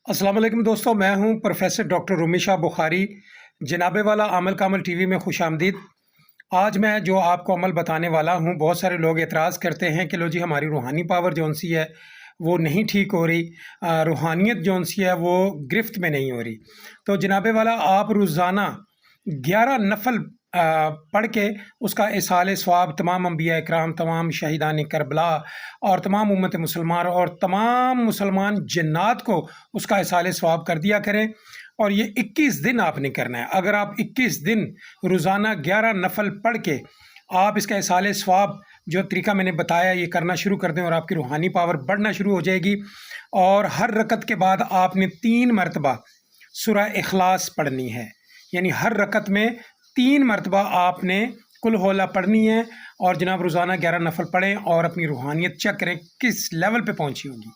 अस्सलाम वालेकुम दोस्तों, मैं हूं प्रोफेसर डॉक्टर रूमी शाह बुखारी। जनाब वाला अमल का अमल टीवी में खुश आमदीद। आज मैं जो आपको अमल बताने वाला हूं, बहुत सारे लोग एतराज़ करते हैं कि लो जी हमारी रूहानी पावर जौन सी है वो नहीं ठीक हो रही, रूहानियत जौन सी है वो गिरफ्त में नहीं हो रही। तो जनाब वाला आप रोज़ाना 11 नफल पढ़ के उसका इसाले सवाब तमाम अम्बिया इकराम, तमाम शहीदान करबला और तमाम उम्मत मुसलमान और तमाम मुसलमान जन्नात को उसका इसाले सवाब कर दिया करें। और ये 21 दिन आपने करना है। अगर आप 21 दिन रोज़ाना 11 नफल पढ़ के आप इसका इसाले सवाब जो तरीका मैंने बताया ये करना शुरू कर दें और आपकी रूहानी पावर बढ़ना शुरू हो जाएगी। और हर रकत के बाद आपने 3 मरतबा सूरह इखलास पढ़नी है, यानी हर रकत में 3 मरतबा आपने कुल होला पढ़नी है। और जनाब रोज़ाना 11 नफल पढ़ें और अपनी रूहानियत चेक करें किस लेवल पे पहुंची होगी।